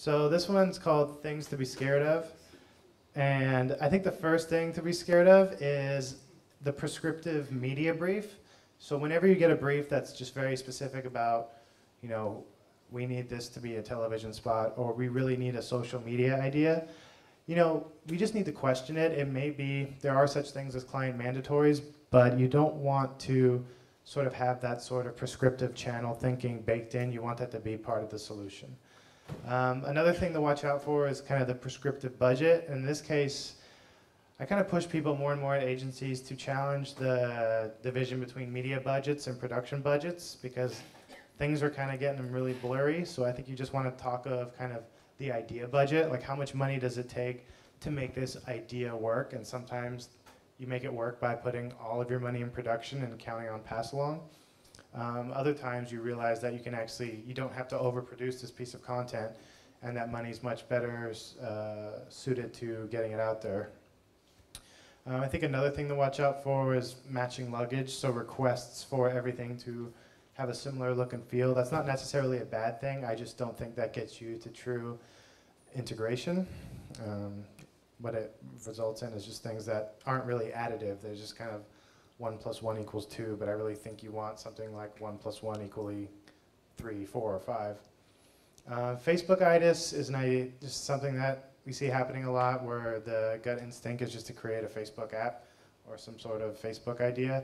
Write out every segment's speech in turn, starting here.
So this one's called Things to be Scared of. And I think the first thing to be scared of is the prescriptive media brief. So whenever you get a brief that's just very specific about, you know, we need this to be a television spot, or we really need a social media idea, you know, we just need to question it. It may be, there are such things as client mandatories, but you don't want to sort of have that sort of prescriptive channel thinking baked in. You want that to be part of the solution. Another thing to watch out for is kind of the prescriptive budget. In this case, I kind of push people more and more at agencies to challenge the division between media budgets and production budgets, because things are kind of getting really blurry. So I think you just want to talk of kind of the idea budget, like how much money does it take to make this idea work? And sometimes you make it work by putting all of your money in production and counting on pass along. Other times you realize that you don't have to overproduce this piece of content, and that money's much better suited to getting it out there. I think another thing to watch out for is matching luggage, so requests for everything to have a similar look and feel. That's not necessarily a bad thing, I just don't think that gets you to true integration. What it results in is just things that aren't really additive, they're just kind of 1 + 1 = 2, but I really think you want something like 1 + 1 = 3, 4, or 5. Facebook-itis is just something that we see happening a lot, where the gut instinct is just to create a Facebook app or some sort of Facebook idea.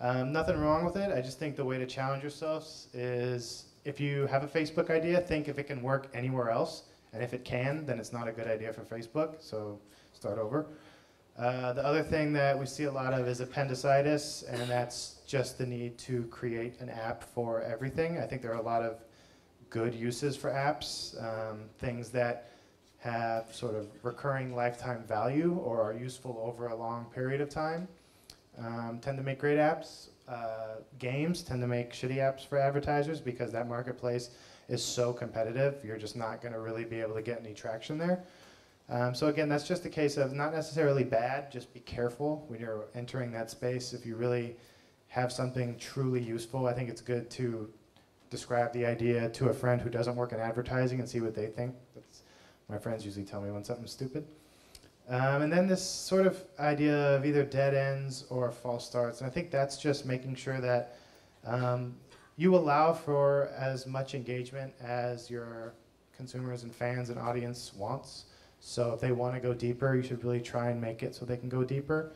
Nothing wrong with it. I just think the way to challenge yourselves is, if you have a Facebook idea, think if it can work anywhere else, and if it can, then it's not a good idea for Facebook, so start over. The other thing that we see a lot of is appendicitis, and that's just the need to create an app for everything. I think there are a lot of good uses for apps, things that have sort of recurring lifetime value or are useful over a long period of time, tend to make great apps. Games tend to make shitty apps for advertisers, because that marketplace is so competitive, you're just not going to really be able to get any traction there. So again, that's just a case of not necessarily bad, just be careful when you're entering that space. If you really have something truly useful, I think it's good to describe the idea to a friend who doesn't work in advertising and see what they think. My friends usually tell me when something's stupid. And then this sort of idea of either dead ends or false starts. And I think that's just making sure that you allow for as much engagement as your consumers and fans and audience wants. So if they want to go deeper, you should really try and make it so they can go deeper.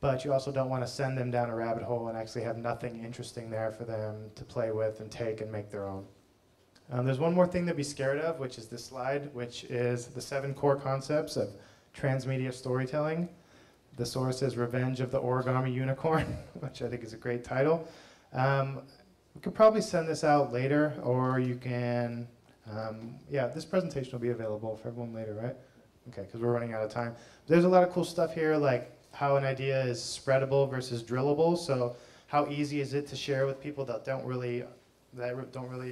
But you also don't want to send them down a rabbit hole and actually have nothing interesting there for them to play with and take and make their own. There's one more thing to be scared of, which is this slide, which is the 7 core concepts of transmedia storytelling. The source is Revenge of the Origami Unicorn, which I think is a great title. We could probably send this out later, or you can, yeah, this presentation will be available for everyone later, right? Okay, because we're running out of time. There's a lot of cool stuff here, like how an idea is spreadable versus drillable. So how easy is it to share with people that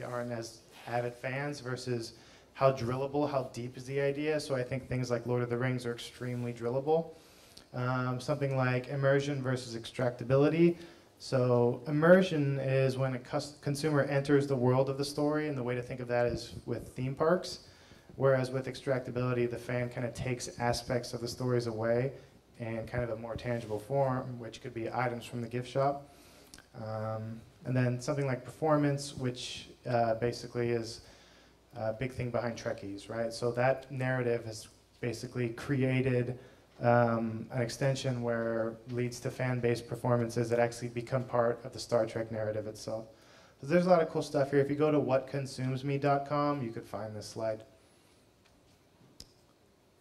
aren't as avid fans, versus how drillable, how deep is the idea. So I think things like Lord of the Rings are extremely drillable. Something like immersion versus extractability. So immersion is when a consumer enters the world of the story, and the way to think of that is with theme parks. Whereas with extractability, the fan kind of takes aspects of the stories away in kind of a more tangible form, which could be items from the gift shop. And then something like performance, which basically is a big thing behind Trekkies, right? So that narrative has basically created an extension where leads to fan-based performances that actually become part of the Star Trek narrative itself. So there's a lot of cool stuff here. If you go to whatconsumesme.com, you could find this slide.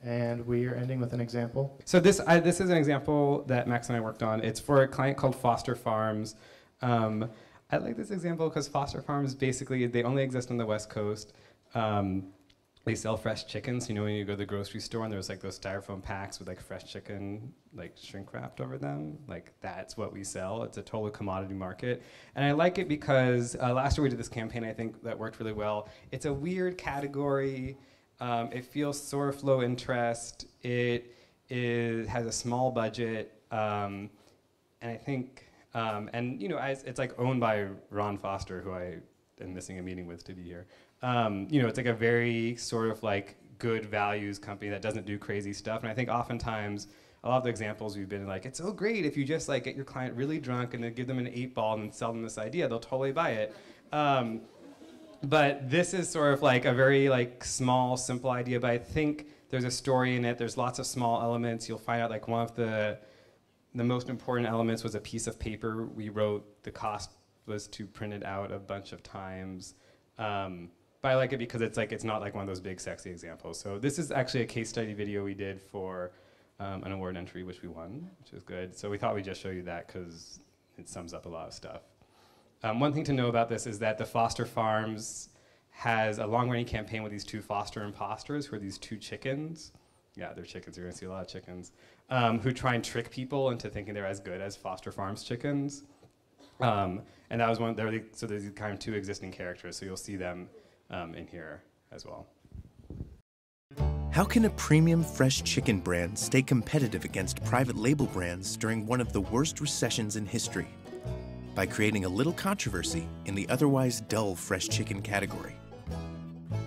And we are ending with an example. So this is an example that Max and I worked on. It's for a client called Foster Farms. I like this example because Foster Farms, basically, they only exist on the West Coast. They sell fresh chickens. You know, when you go to the grocery store and there's like those styrofoam packs with like fresh chicken, like shrink wrapped over them. Like that's what we sell. It's a total commodity market. And I like it because last year we did this campaign, I think, that worked really well. It's a weird category. It feels sort of low interest. It has a small budget. And I think, and you know, it's like owned by Ron Foster, who I am missing a meeting with to be here. It's like a very sort of like good values company that doesn't do crazy stuff. And I think oftentimes a lot of the examples we've been like, it's so great if you just like get your client really drunk and then give them an 8-ball and sell them this idea, they'll totally buy it. But this is sort of like a very like small, simple idea, but I think there's a story in it. There's lots of small elements. You'll find out like one of the most important elements was a piece of paper we wrote. The cost was to print it out a bunch of times. But I like it because it's not like one of those big sexy examples. So this is actually a case study video we did for an award entry, which we won, which is good. So we thought we'd just show you that because it sums up a lot of stuff. One thing to know about this is that the Foster Farms has a long-running campaign with these 2 foster imposters, who are these 2 chickens. Yeah, they're chickens. You're going to see a lot of chickens. Who try and trick people into thinking they're as good as Foster Farms chickens. And that was so there's kind of 2 existing characters, so you'll see them in here as well. How can a premium fresh chicken brand stay competitive against private label brands during one of the worst recessions in history? By creating a little controversy in the otherwise dull fresh chicken category.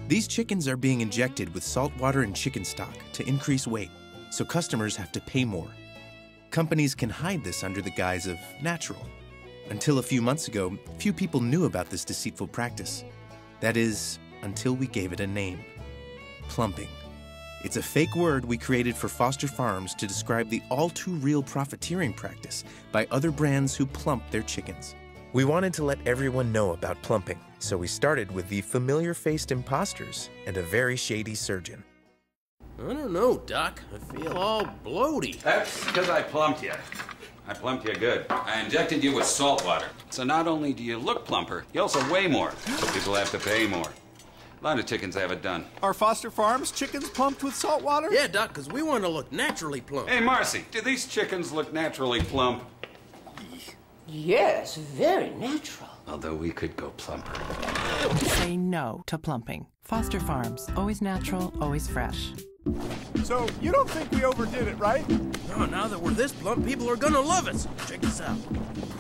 These chickens are being injected with salt water and chicken stock to increase weight, so customers have to pay more. Companies can hide this under the guise of natural. Until a few months ago, few people knew about this deceitful practice. That is, until we gave it a name. Plumping. It's a fake word we created for Foster Farms to describe the all-too-real profiteering practice by other brands who plump their chickens. We wanted to let everyone know about plumping, so we started with the familiar-faced imposters and a very shady surgeon. I don't know, Doc. I feel all bloaty. That's because I plumped you. I plumped you good. I injected you with salt water. So not only do you look plumper, you also weigh more. So people have to pay more. A lot of chickens have it done. Are Foster Farms chickens plumped with salt water? Yeah, Doc, because we want to look naturally plump. Hey, Marcy, do these chickens look naturally plump? Yes, very natural. Although we could go plumper. Say no to plumping. Foster Farms. Always natural, always fresh. So, you don't think we overdid it, right? No, now that we're this plump, people are gonna love us. Check this out.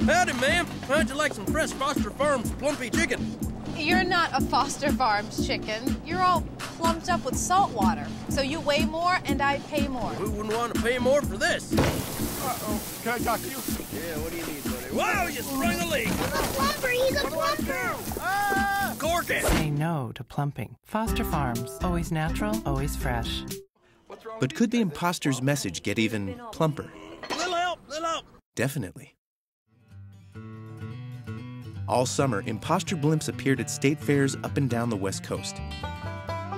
Howdy, ma'am. How'd you like some fresh Foster Farms plumpy chicken? You're not a Foster Farms chicken. You're all plumped up with salt water. So you weigh more and I pay more. Who wouldn't want to pay more for this? Uh-oh. Can I talk to you? Yeah, what do you need, buddy? Wow, you sprung a leak! He's a plumper! He's a plumper! Ah! Cork it! Say no to plumping. Foster Farms. Always natural, always fresh. But could the imposter's message get even plumper? Little help! Little help! Definitely. All summer, imposter blimps appeared at state fairs up and down the West Coast.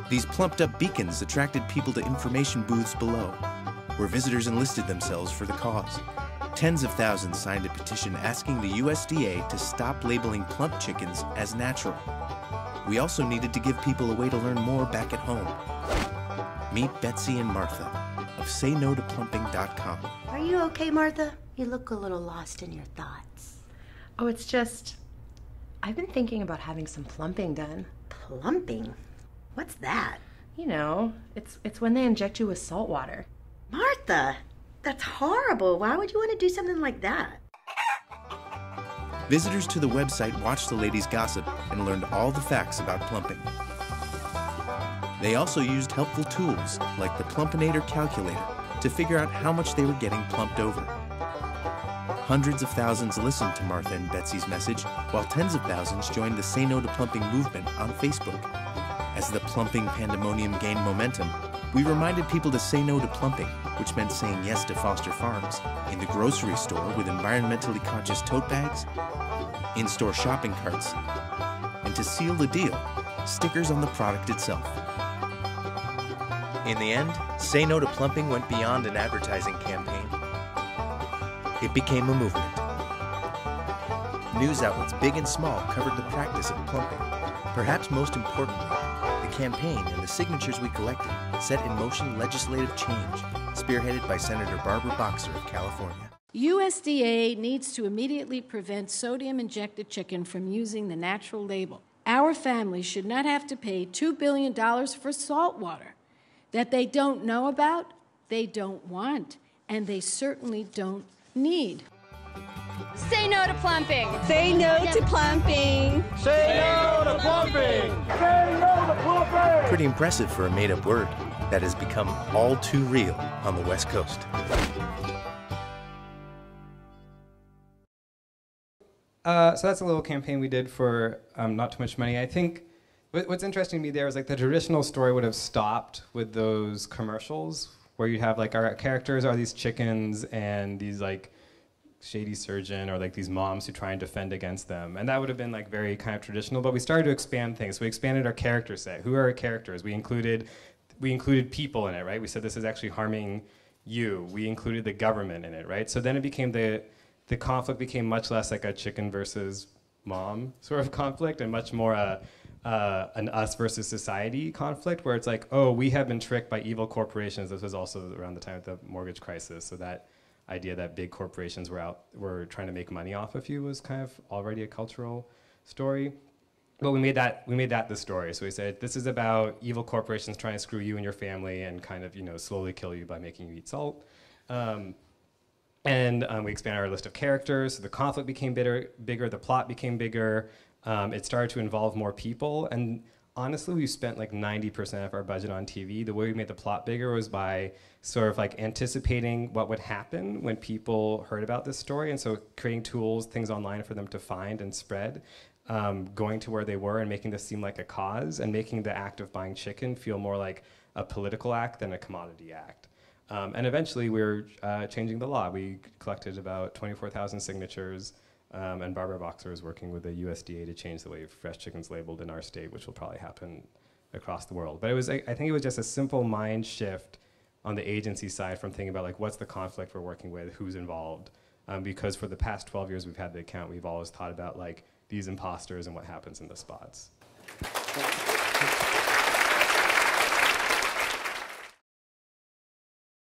These plumped-up beacons attracted people to information booths below, where visitors enlisted themselves for the cause. Tens of thousands signed a petition asking the USDA to stop labeling plump chickens as natural. We also needed to give people a way to learn more back at home. Meet Betsy and Martha of SayNoToPlumping.com. Are you okay, Martha? You look a little lost in your thoughts. Oh, it's just, I've been thinking about having some plumping done. Plumping? What's that? You know, it's when they inject you with salt water. Martha, that's horrible. Why would you want to do something like that? Visitors to the website watched the ladies gossip and learned all the facts about plumping. They also used helpful tools like the Plumpinator calculator to figure out how much they were getting plumped over. Hundreds of thousands listened to Martha and Betsy's message, while tens of thousands joined the Say No to Plumping movement on Facebook. As the plumping pandemonium gained momentum, we reminded people to say no to plumping, which meant saying yes to Foster Farms, in the grocery store with environmentally conscious tote bags, in-store shopping carts, and to seal the deal, stickers on the product itself. In the end, Say No to Plumping went beyond an advertising campaign. It became a movement. News outlets big and small covered the practice of plumping. Perhaps most importantly, the campaign and the signatures we collected set in motion legislative change, spearheaded by Senator Barbara Boxer of California. USDA needs to immediately prevent sodium-injected chicken from using the natural label. Our families should not have to pay $2 billion for salt water that they don't know about, they don't want, and they certainly don't need. Say no to plumping. Say no to plumping. Say no to plumping. Say no to plumping. Pretty impressive for a made-up word that has become all too real on the West Coast. So that's a little campaign we did for not too much money. I think what's interesting to me there is like the traditional story would have stopped with those commercials where you have like our characters are these chickens and these like shady surgeon or like these moms who try and defend against them. And that would have been like very kind of traditional, but we started to expand things. So we expanded our character set. Who are our characters? We included people in it, right? We said this is actually harming you. We included the government in it, right? So then it became the conflict became much less like a chicken versus mom sort of conflict and much more an us versus society conflict where it's like, oh, we have been tricked by evil corporations. This was also around the time of the mortgage crisis. So that idea that big corporations were trying to make money off of you was kind of already a cultural story. But we made that the story. So we said, this is about evil corporations trying to screw you and your family and kind of, slowly kill you by making you eat salt. And we expanded our list of characters. So the conflict became bigger, the plot became bigger. It started to involve more people. And honestly, we spent like 90% of our budget on TV. The way we made the plot bigger was by sort of like anticipating what would happen when people heard about this story. And so creating tools, things online for them to find and spread, going to where they were and making this seem like a cause and making the act of buying chicken feel more like a political act than a commodity act. And eventually we were changing the law. We collected about 24,000 signatures, and Barbara Boxer is working with the USDA to change the way fresh chicken's labeled in our state, which will probably happen across the world. But I think it was just a simple mind shift on the agency side from thinking about like, what's the conflict we're working with, who's involved? Because for the past 12 years we've had the account, we've always thought about like these imposters and what happens in the spots.